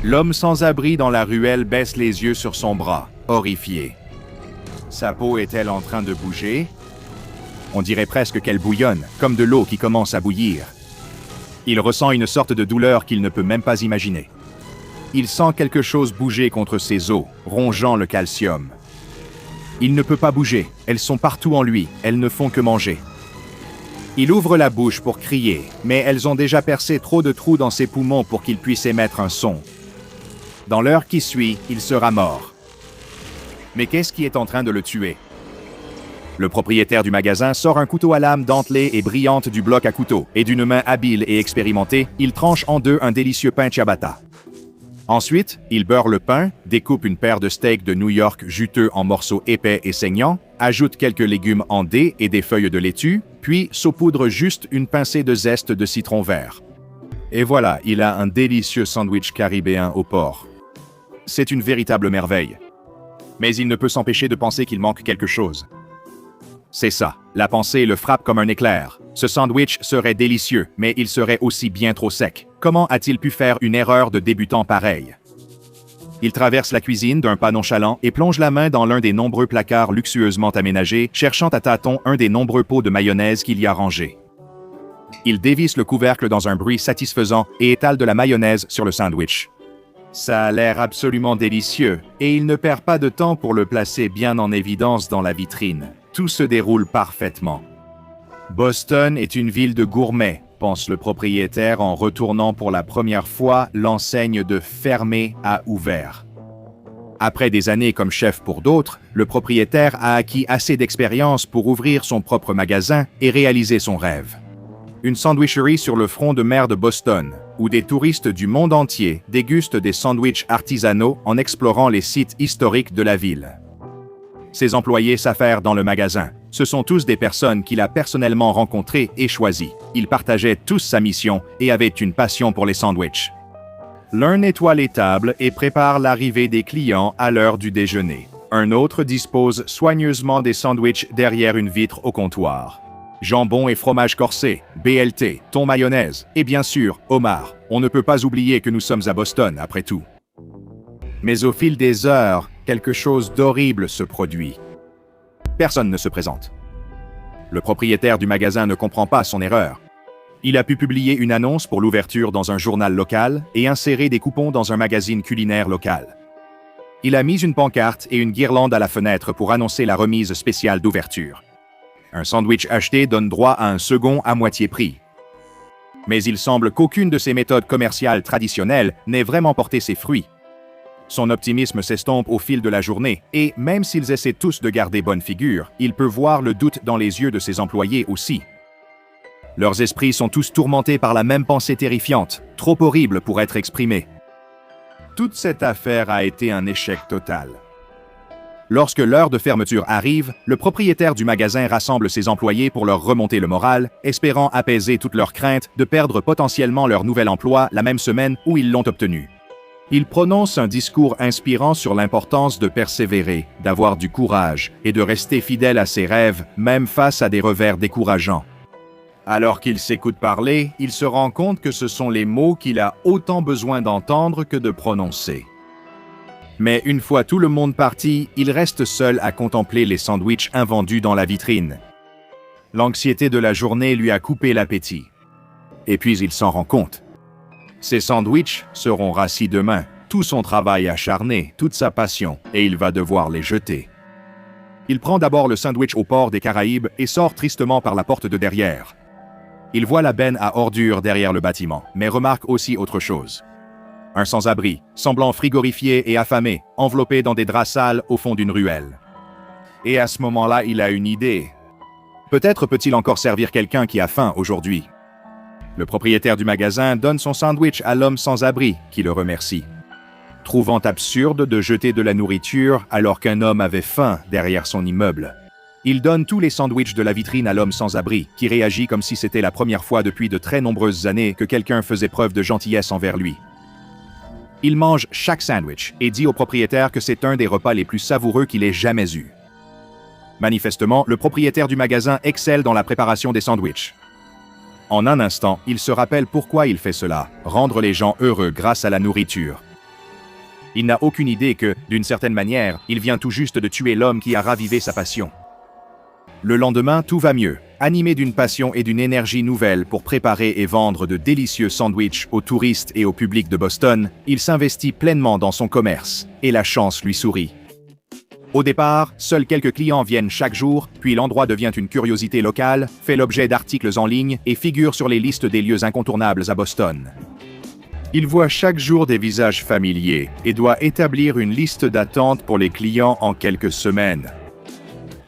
L'homme sans-abri dans la ruelle baisse les yeux sur son bras, horrifié. Sa peau est-elle en train de bouger? On dirait presque qu'elle bouillonne, comme de l'eau qui commence à bouillir. Il ressent une sorte de douleur qu'il ne peut même pas imaginer. Il sent quelque chose bouger contre ses os, rongeant le calcium. Il ne peut pas bouger, elles sont partout en lui, elles ne font que manger. Il ouvre la bouche pour crier, mais elles ont déjà percé trop de trous dans ses poumons pour qu'il puisse émettre un son. Dans l'heure qui suit, il sera mort. Mais qu'est-ce qui est en train de le tuer? Le propriétaire du magasin sort un couteau à lame dentelée et brillante du bloc à couteau, et d'une main habile et expérimentée, il tranche en deux un délicieux pain ciabatta. Ensuite, il beurre le pain, découpe une paire de steaks de New York juteux en morceaux épais et saignants, ajoute quelques légumes en dés et des feuilles de laitue, puis saupoudre juste une pincée de zeste de citron vert. Et voilà, il a un délicieux sandwich caribéen au porc. C'est une véritable merveille. Mais il ne peut s'empêcher de penser qu'il manque quelque chose. C'est ça, la pensée le frappe comme un éclair. Ce sandwich serait délicieux, mais il serait aussi bien trop sec. Comment a-t-il pu faire une erreur de débutant pareille? Il traverse la cuisine d'un pas nonchalant et plonge la main dans l'un des nombreux placards luxueusement aménagés, cherchant à tâtons un des nombreux pots de mayonnaise qu'il y a rangés. Il dévisse le couvercle dans un bruit satisfaisant et étale de la mayonnaise sur le sandwich. Ça a l'air absolument délicieux, et il ne perd pas de temps pour le placer bien en évidence dans la vitrine. Tout se déroule parfaitement. Boston est une ville de gourmets, pense le propriétaire en retournant pour la première fois l'enseigne de fermé à ouvert. Après des années comme chef pour d'autres, le propriétaire a acquis assez d'expérience pour ouvrir son propre magasin et réaliser son rêve. Une sandwicherie sur le front de mer de Boston, où des touristes du monde entier dégustent des sandwichs artisanaux en explorant les sites historiques de la ville. Ses employés s'affairent dans le magasin. Ce sont tous des personnes qu'il a personnellement rencontrées et choisies. Ils partageaient tous sa mission et avaient une passion pour les sandwichs. L'un nettoie les tables et prépare l'arrivée des clients à l'heure du déjeuner. Un autre dispose soigneusement des sandwichs derrière une vitre au comptoir. Jambon et fromage corsé, BLT, thon mayonnaise et bien sûr, homard. On ne peut pas oublier que nous sommes à Boston, après tout. Mais au fil des heures, quelque chose d'horrible se produit. Personne ne se présente. Le propriétaire du magasin ne comprend pas son erreur. Il a pu publier une annonce pour l'ouverture dans un journal local et insérer des coupons dans un magazine culinaire local. Il a mis une pancarte et une guirlande à la fenêtre pour annoncer la remise spéciale d'ouverture. Un sandwich acheté donne droit à un second à moitié prix. Mais il semble qu'aucune de ces méthodes commerciales traditionnelles n'ait vraiment porté ses fruits. Son optimisme s'estompe au fil de la journée, et même s'ils essaient tous de garder bonne figure, il peut voir le doute dans les yeux de ses employés aussi. Leurs esprits sont tous tourmentés par la même pensée terrifiante, trop horrible pour être exprimée. Toute cette affaire a été un échec total. Lorsque l'heure de fermeture arrive, le propriétaire du magasin rassemble ses employés pour leur remonter le moral, espérant apaiser toutes leurs craintes de perdre potentiellement leur nouvel emploi la même semaine où ils l'ont obtenu. Il prononce un discours inspirant sur l'importance de persévérer, d'avoir du courage et de rester fidèle à ses rêves, même face à des revers décourageants. Alors qu'il s'écoute parler, il se rend compte que ce sont les mots qu'il a autant besoin d'entendre que de prononcer. Mais une fois tout le monde parti, il reste seul à contempler les sandwichs invendus dans la vitrine. L'anxiété de la journée lui a coupé l'appétit. Et puis il s'en rend compte. Ces sandwichs seront rassis demain, tout son travail acharné, toute sa passion, et il va devoir les jeter. Il prend d'abord le sandwich au port des Caraïbes et sort tristement par la porte de derrière. Il voit la benne à ordures derrière le bâtiment, mais remarque aussi autre chose. Un sans-abri, semblant frigorifié et affamé, enveloppé dans des draps sales au fond d'une ruelle. Et à ce moment-là, il a une idée. Peut-être peut-il encore servir quelqu'un qui a faim aujourd'hui. Le propriétaire du magasin donne son sandwich à l'homme sans-abri, qui le remercie. Trouvant absurde de jeter de la nourriture alors qu'un homme avait faim derrière son immeuble, il donne tous les sandwichs de la vitrine à l'homme sans-abri, qui réagit comme si c'était la première fois depuis de très nombreuses années que quelqu'un faisait preuve de gentillesse envers lui. Il mange chaque sandwich et dit au propriétaire que c'est un des repas les plus savoureux qu'il ait jamais eu. Manifestement, le propriétaire du magasin excelle dans la préparation des sandwichs. En un instant, il se rappelle pourquoi il fait cela, rendre les gens heureux grâce à la nourriture. Il n'a aucune idée que, d'une certaine manière, il vient tout juste de tuer l'homme qui a ravivé sa passion. Le lendemain, tout va mieux. Animé d'une passion et d'une énergie nouvelle pour préparer et vendre de délicieux sandwichs aux touristes et au public de Boston, il s'investit pleinement dans son commerce, et la chance lui sourit. Au départ, seuls quelques clients viennent chaque jour, puis l'endroit devient une curiosité locale, fait l'objet d'articles en ligne et figure sur les listes des lieux incontournables à Boston. Il voit chaque jour des visages familiers et doit établir une liste d'attente pour les clients en quelques semaines.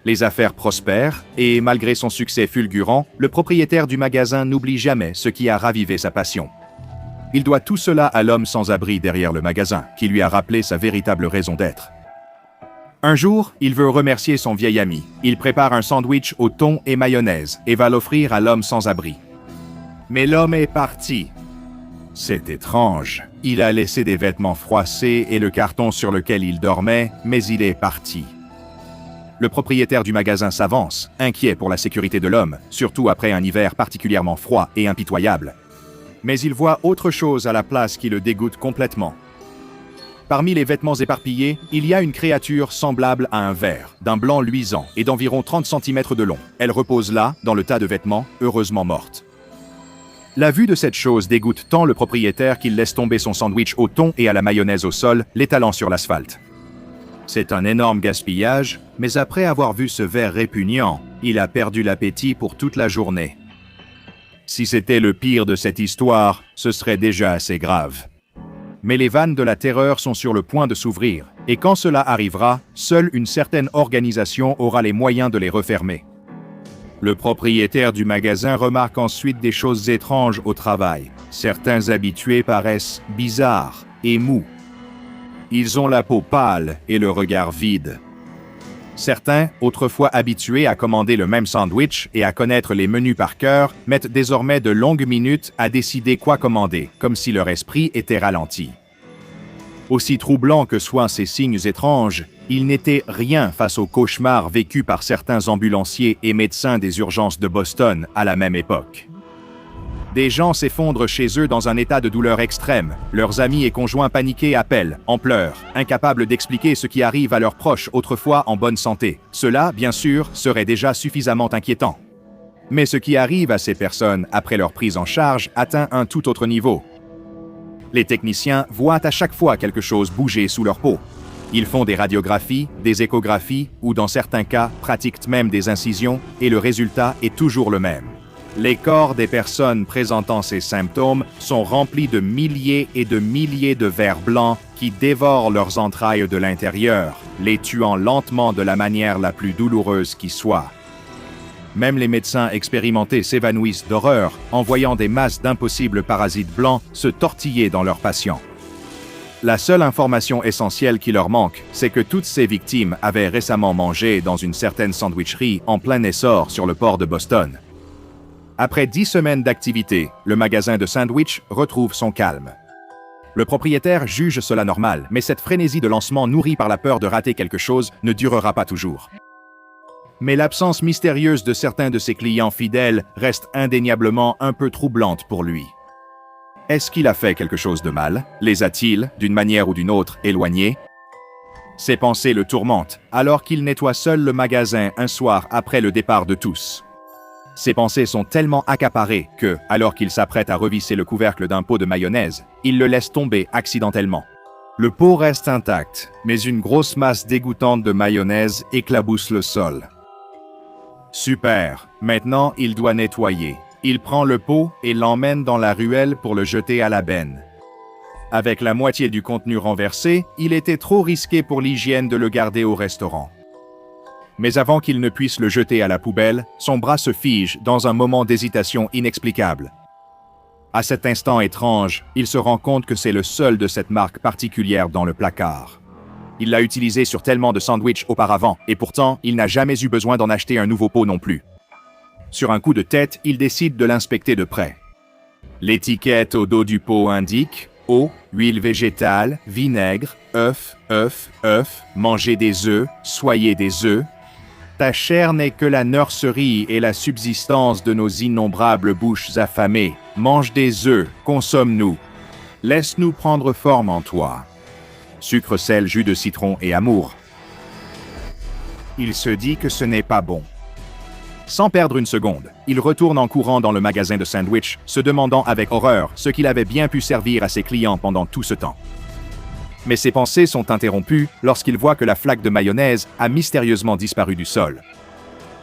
Les affaires prospèrent et, malgré son succès fulgurant, le propriétaire du magasin n'oublie jamais ce qui a ravivé sa passion. Il doit tout cela à l'homme sans abri derrière le magasin, qui lui a rappelé sa véritable raison d'être. Un jour, il veut remercier son vieil ami. Il prépare un sandwich au thon et mayonnaise et va l'offrir à l'homme sans abri. Mais l'homme est parti. C'est étrange. Il a laissé des vêtements froissés et le carton sur lequel il dormait, mais il est parti. Le propriétaire du magasin s'avance, inquiet pour la sécurité de l'homme, surtout après un hiver particulièrement froid et impitoyable. Mais il voit autre chose à la place qui le dégoûte complètement. Parmi les vêtements éparpillés, il y a une créature semblable à un ver, d'un blanc luisant et d'environ 30 cm de long. Elle repose là, dans le tas de vêtements, heureusement morte. La vue de cette chose dégoûte tant le propriétaire qu'il laisse tomber son sandwich au thon et à la mayonnaise au sol, l'étalant sur l'asphalte. C'est un énorme gaspillage, mais après avoir vu ce ver répugnant, il a perdu l'appétit pour toute la journée. Si c'était le pire de cette histoire, ce serait déjà assez grave. Mais les vannes de la terreur sont sur le point de s'ouvrir, et quand cela arrivera, seule une certaine organisation aura les moyens de les refermer. Le propriétaire du magasin remarque ensuite des choses étranges au travail. Certains habitués paraissent bizarres et mous. Ils ont la peau pâle et le regard vide. Certains, autrefois habitués à commander le même sandwich et à connaître les menus par cœur, mettent désormais de longues minutes à décider quoi commander, comme si leur esprit était ralenti. Aussi troublants que soient ces signes étranges, ils n'étaient rien face au cauchemar vécu par certains ambulanciers et médecins des urgences de Boston à la même époque. Des gens s'effondrent chez eux dans un état de douleur extrême. Leurs amis et conjoints paniqués appellent, en pleurs, incapables d'expliquer ce qui arrive à leurs proches autrefois en bonne santé. Cela, bien sûr, serait déjà suffisamment inquiétant. Mais ce qui arrive à ces personnes après leur prise en charge atteint un tout autre niveau. Les techniciens voient à chaque fois quelque chose bouger sous leur peau. Ils font des radiographies, des échographies ou dans certains cas pratiquent même des incisions et le résultat est toujours le même. Les corps des personnes présentant ces symptômes sont remplis de milliers et de milliers de vers blancs qui dévorent leurs entrailles de l'intérieur, les tuant lentement de la manière la plus douloureuse qui soit. Même les médecins expérimentés s'évanouissent d'horreur en voyant des masses d'impossibles parasites blancs se tortiller dans leurs patients. La seule information essentielle qui leur manque, c'est que toutes ces victimes avaient récemment mangé dans une certaine sandwicherie en plein essor sur le port de Boston. Après 10 semaines d'activité, le magasin de sandwich retrouve son calme. Le propriétaire juge cela normal, mais cette frénésie de lancement nourrie par la peur de rater quelque chose ne durera pas toujours. Mais l'absence mystérieuse de certains de ses clients fidèles reste indéniablement un peu troublante pour lui. Est-ce qu'il a fait quelque chose de mal? Les a-t-il, d'une manière ou d'une autre, éloignés? Ses pensées le tourmentent, alors qu'il nettoie seul le magasin un soir après le départ de tous. Ses pensées sont tellement accaparées que, alors qu'il s'apprête à revisser le couvercle d'un pot de mayonnaise, il le laisse tomber accidentellement. Le pot reste intact, mais une grosse masse dégoûtante de mayonnaise éclabousse le sol. Super, maintenant il doit nettoyer. Il prend le pot et l'emmène dans la ruelle pour le jeter à la benne. Avec la moitié du contenu renversé, il était trop risqué pour l'hygiène de le garder au restaurant. Mais avant qu'il ne puisse le jeter à la poubelle, son bras se fige dans un moment d'hésitation inexplicable. À cet instant étrange, il se rend compte que c'est le seul de cette marque particulière dans le placard. Il l'a utilisé sur tellement de sandwichs auparavant, et pourtant, il n'a jamais eu besoin d'en acheter un nouveau pot non plus. Sur un coup de tête, il décide de l'inspecter de près. L'étiquette au dos du pot indique « eau, huile végétale, vinaigre, œufs, mangez des œufs, soyez des œufs. Ta chair n'est que la nurserie et la subsistance de nos innombrables bouches affamées. Mange des œufs, consomme-nous. Laisse-nous prendre forme en toi. » sucre, sel, jus de citron et amour. Il se dit que ce n'est pas bon. Sans perdre une seconde, il retourne en courant dans le magasin de sandwich, se demandant avec horreur ce qu'il avait bien pu servir à ses clients pendant tout ce temps. Mais ses pensées sont interrompues lorsqu'il voit que la flaque de mayonnaise a mystérieusement disparu du sol.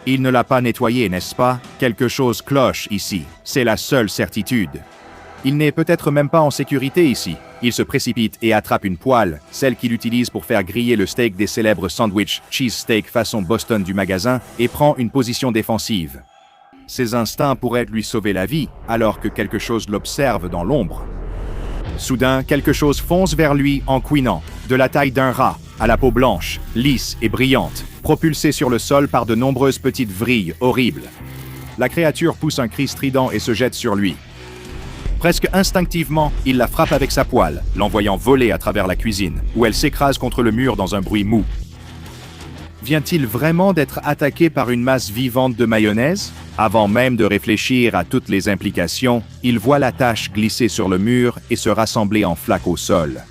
Il ne l'a pas nettoyée, n'est-ce pas? Quelque chose cloche ici, c'est la seule certitude. Il n'est peut-être même pas en sécurité ici. Il se précipite et attrape une poêle, celle qu'il utilise pour faire griller le steak des célèbres sandwich cheesesteak façon Boston du magasin, et prend une position défensive. Ses instincts pourraient lui sauver la vie, alors que quelque chose l'observe dans l'ombre. Soudain, quelque chose fonce vers lui en couinant, de la taille d'un rat, à la peau blanche, lisse et brillante, propulsée sur le sol par de nombreuses petites vrilles horribles. La créature pousse un cri strident et se jette sur lui. Presque instinctivement, il la frappe avec sa poêle, l'envoyant voler à travers la cuisine, où elle s'écrase contre le mur dans un bruit mou. Vient-il vraiment d'être attaqué par une masse vivante de mayonnaise? Avant même de réfléchir à toutes les implications, il voit la tache glisser sur le mur et se rassembler en flaque au sol.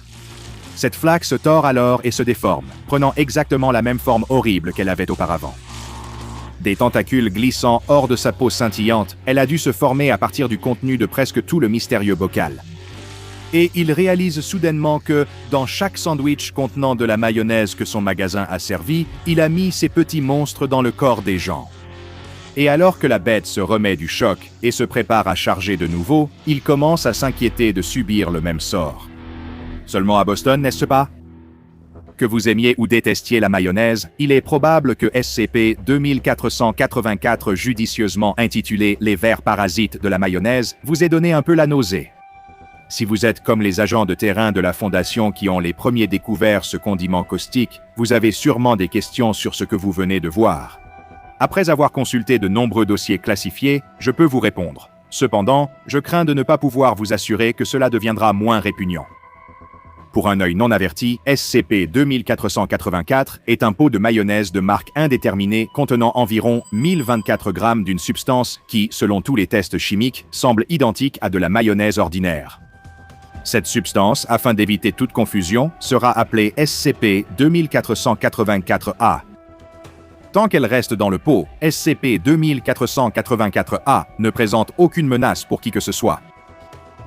Cette flaque se tord alors et se déforme, prenant exactement la même forme horrible qu'elle avait auparavant. Des tentacules glissant hors de sa peau scintillante, elle a dû se former à partir du contenu de presque tout le mystérieux bocal. Et il réalise soudainement que, dans chaque sandwich contenant de la mayonnaise que son magasin a servi, il a mis ces petits monstres dans le corps des gens. Et alors que la bête se remet du choc et se prépare à charger de nouveau, il commence à s'inquiéter de subir le même sort. Seulement à Boston, n'est-ce pas? Que vous aimiez ou détestiez la mayonnaise, il est probable que SCP-2484, judicieusement intitulé « Les vers parasites de la mayonnaise », vous ait donné un peu la nausée. Si vous êtes comme les agents de terrain de la Fondation qui ont les premiers découvert ce condiment caustique, vous avez sûrement des questions sur ce que vous venez de voir. Après avoir consulté de nombreux dossiers classifiés, je peux vous répondre. Cependant, je crains de ne pas pouvoir vous assurer que cela deviendra moins répugnant. Pour un œil non averti, SCP-2484 est un pot de mayonnaise de marque indéterminée contenant environ 1024 grammes d'une substance qui, selon tous les tests chimiques, semble identique à de la mayonnaise ordinaire. Cette substance, afin d'éviter toute confusion, sera appelée SCP-2484-A. Tant qu'elle reste dans le pot, SCP-2484-A ne présente aucune menace pour qui que ce soit.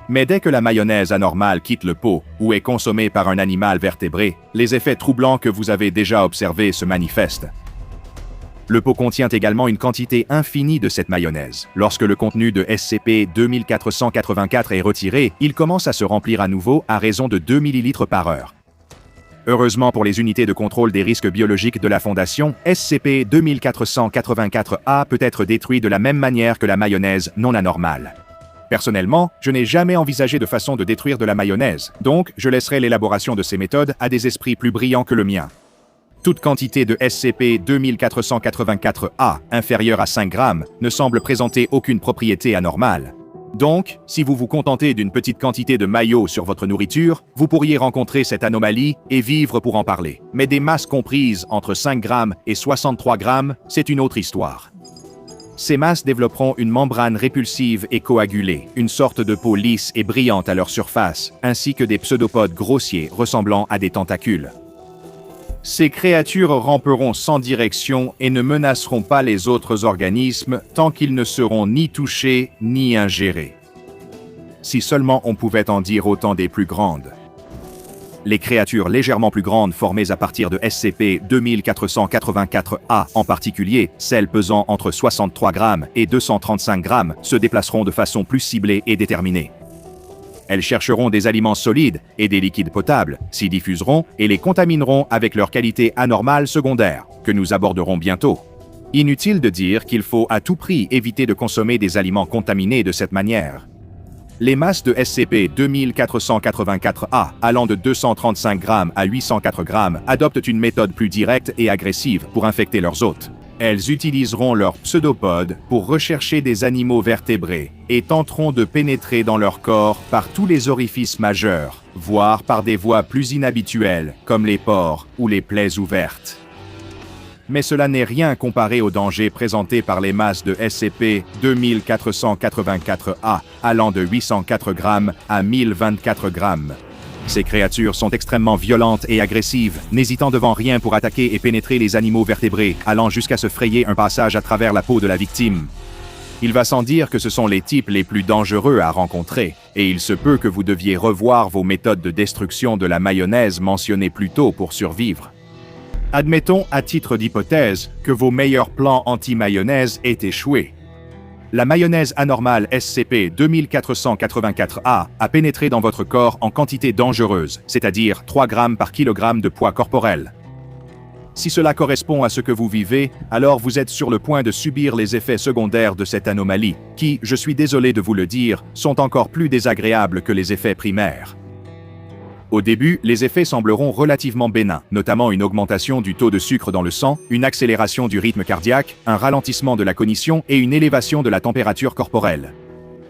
Mais dès que la mayonnaise anormale quitte le pot ou est consommée par un animal vertébré, les effets troublants que vous avez déjà observés se manifestent. Le pot contient également une quantité infinie de cette mayonnaise. Lorsque le contenu de SCP-2484 est retiré, il commence à se remplir à nouveau à raison de 2 ml par heure. Heureusement pour les unités de contrôle des risques biologiques de la Fondation, SCP-2484-A peut être détruit de la même manière que la mayonnaise non anormale. Personnellement, je n'ai jamais envisagé de façon de détruire de la mayonnaise, donc je laisserai l'élaboration de ces méthodes à des esprits plus brillants que le mien. Toute quantité de SCP-2484-A inférieure à 5 grammes ne semble présenter aucune propriété anormale. Donc, si vous vous contentez d'une petite quantité de mayo sur votre nourriture, vous pourriez rencontrer cette anomalie et vivre pour en parler. Mais des masses comprises entre 5 grammes et 63 grammes, c'est une autre histoire. Ces masses développeront une membrane répulsive et coagulée, une sorte de peau lisse et brillante à leur surface, ainsi que des pseudopodes grossiers ressemblant à des tentacules. Ces créatures ramperont sans direction et ne menaceront pas les autres organismes tant qu'ils ne seront ni touchés ni ingérés. Si seulement on pouvait en dire autant des plus grandes. Les créatures légèrement plus grandes formées à partir de SCP-2484-A, en particulier celles pesant entre 63 grammes et 235 grammes, se déplaceront de façon plus ciblée et déterminée. Elles chercheront des aliments solides et des liquides potables, s'y diffuseront et les contamineront avec leurs qualités anormales secondaires, que nous aborderons bientôt. Inutile de dire qu'il faut à tout prix éviter de consommer des aliments contaminés de cette manière. Les masses de SCP-2484-A, allant de 235 grammes à 804 grammes, adoptent une méthode plus directe et agressive pour infecter leurs hôtes. Elles utiliseront leurs pseudopodes pour rechercher des animaux vertébrés et tenteront de pénétrer dans leur corps par tous les orifices majeurs, voire par des voies plus inhabituelles, comme les pores ou les plaies ouvertes. Mais cela n'est rien comparé aux dangers présentés par les masses de SCP-2484-A, allant de 804 grammes à 1024 grammes. Ces créatures sont extrêmement violentes et agressives, n'hésitant devant rien pour attaquer et pénétrer les animaux vertébrés, allant jusqu'à se frayer un passage à travers la peau de la victime. Il va sans dire que ce sont les types les plus dangereux à rencontrer, et il se peut que vous deviez revoir vos méthodes de destruction de la mayonnaise mentionnées plus tôt pour survivre. Admettons, à titre d'hypothèse, que vos meilleurs plans anti-mayonnaise aient échoué. La mayonnaise anormale SCP-2484-A a pénétré dans votre corps en quantité dangereuse, c'est-à-dire 3 grammes par kilogramme de poids corporel. Si cela correspond à ce que vous vivez, alors vous êtes sur le point de subir les effets secondaires de cette anomalie, qui, je suis désolé de vous le dire, sont encore plus désagréables que les effets primaires. Au début, les effets sembleront relativement bénins, notamment une augmentation du taux de sucre dans le sang, une accélération du rythme cardiaque, un ralentissement de la cognition et une élévation de la température corporelle.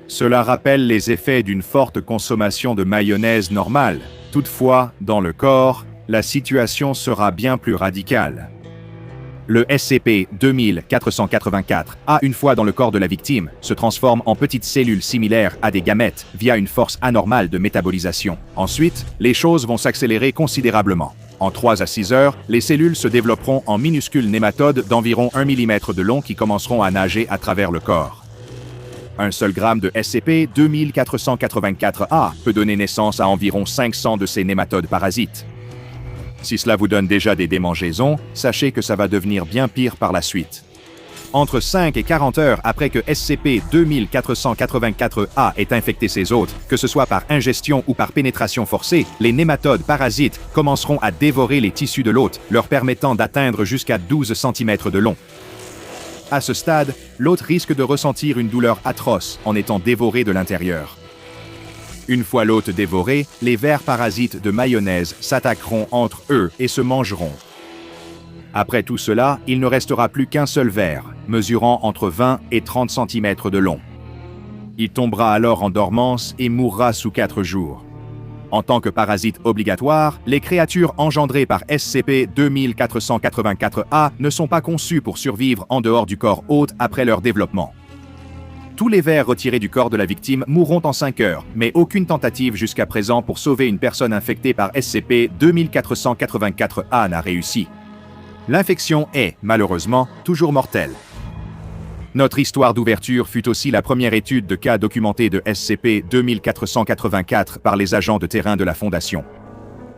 Cela rappelle les effets d'une forte consommation de mayonnaise normale. Toutefois, dans le corps, la situation sera bien plus radicale. Le SCP-2484-A, une fois dans le corps de la victime, se transforme en petites cellules similaires à des gamètes via une force anormale de métabolisation. Ensuite, les choses vont s'accélérer considérablement. En 3 à 6 heures, les cellules se développeront en minuscules nématodes d'environ 1 mm de long qui commenceront à nager à travers le corps. Un seul gramme de SCP-2484-A peut donner naissance à environ 500 de ces nématodes parasites. Si cela vous donne déjà des démangeaisons, sachez que ça va devenir bien pire par la suite. Entre 5 et 40 heures après que SCP-2484-A ait infecté ses hôtes, que ce soit par ingestion ou par pénétration forcée, les nématodes parasites commenceront à dévorer les tissus de l'hôte, leur permettant d'atteindre jusqu'à 12 cm de long. À ce stade, l'hôte risque de ressentir une douleur atroce en étant dévoré de l'intérieur. Une fois l'hôte dévoré, les vers parasites de mayonnaise s'attaqueront entre eux et se mangeront. Après tout cela, il ne restera plus qu'un seul ver, mesurant entre 20 et 30 cm de long. Il tombera alors en dormance et mourra sous 4 jours. En tant que parasite obligatoire, les créatures engendrées par SCP-2484-A ne sont pas conçues pour survivre en dehors du corps hôte après leur développement. Tous les vers retirés du corps de la victime mourront en 5 heures, mais aucune tentative jusqu'à présent pour sauver une personne infectée par SCP-2484-A n'a réussi. L'infection est, malheureusement, toujours mortelle. Notre histoire d'ouverture fut aussi la première étude de cas documentée de SCP-2484 par les agents de terrain de la Fondation.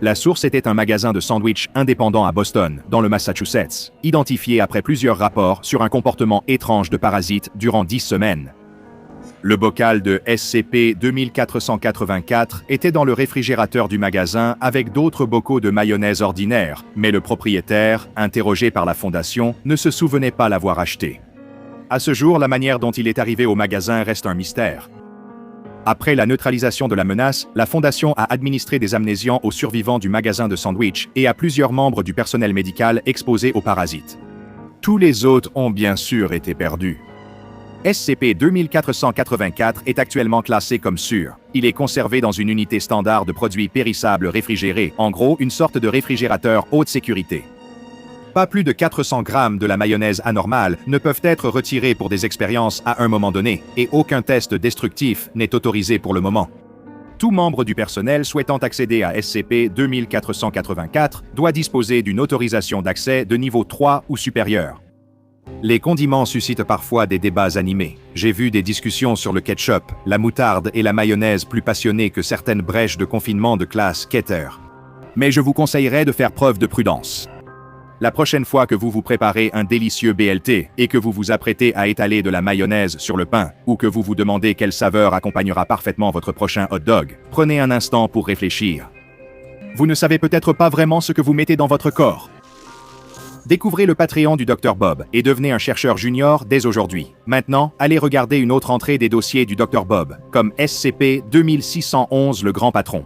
La source était un magasin de sandwich indépendant à Boston, dans le Massachusetts, identifié après plusieurs rapports sur un comportement étrange de parasites durant 10 semaines. Le bocal de SCP-2484 était dans le réfrigérateur du magasin avec d'autres bocaux de mayonnaise ordinaire, mais le propriétaire, interrogé par la Fondation, ne se souvenait pas l'avoir acheté. À ce jour, la manière dont il est arrivé au magasin reste un mystère. Après la neutralisation de la menace, la Fondation a administré des amnésiants aux survivants du magasin de sandwich et à plusieurs membres du personnel médical exposés aux parasites. Tous les autres ont bien sûr été perdus. SCP-2484 est actuellement classé comme sûr. Il est conservé dans une unité standard de produits périssables réfrigérés, en gros une sorte de réfrigérateur haute sécurité. Pas plus de 400 grammes de la mayonnaise anormale ne peuvent être retirés pour des expériences à un moment donné, et aucun test destructif n'est autorisé pour le moment. Tout membre du personnel souhaitant accéder à SCP-2484 doit disposer d'une autorisation d'accès de niveau 3 ou supérieur. Les condiments suscitent parfois des débats animés. J'ai vu des discussions sur le ketchup, la moutarde et la mayonnaise plus passionnées que certaines brèches de confinement de classe Keter. Mais je vous conseillerais de faire preuve de prudence. La prochaine fois que vous vous préparez un délicieux BLT et que vous vous apprêtez à étaler de la mayonnaise sur le pain ou que vous vous demandez quelle saveur accompagnera parfaitement votre prochain hot dog, prenez un instant pour réfléchir. Vous ne savez peut-être pas vraiment ce que vous mettez dans votre corps. Découvrez le Patreon du Dr Bob et devenez un chercheur junior dès aujourd'hui. Maintenant, allez regarder une autre entrée des dossiers du Dr Bob, comme SCP-2611 le Grand Patron.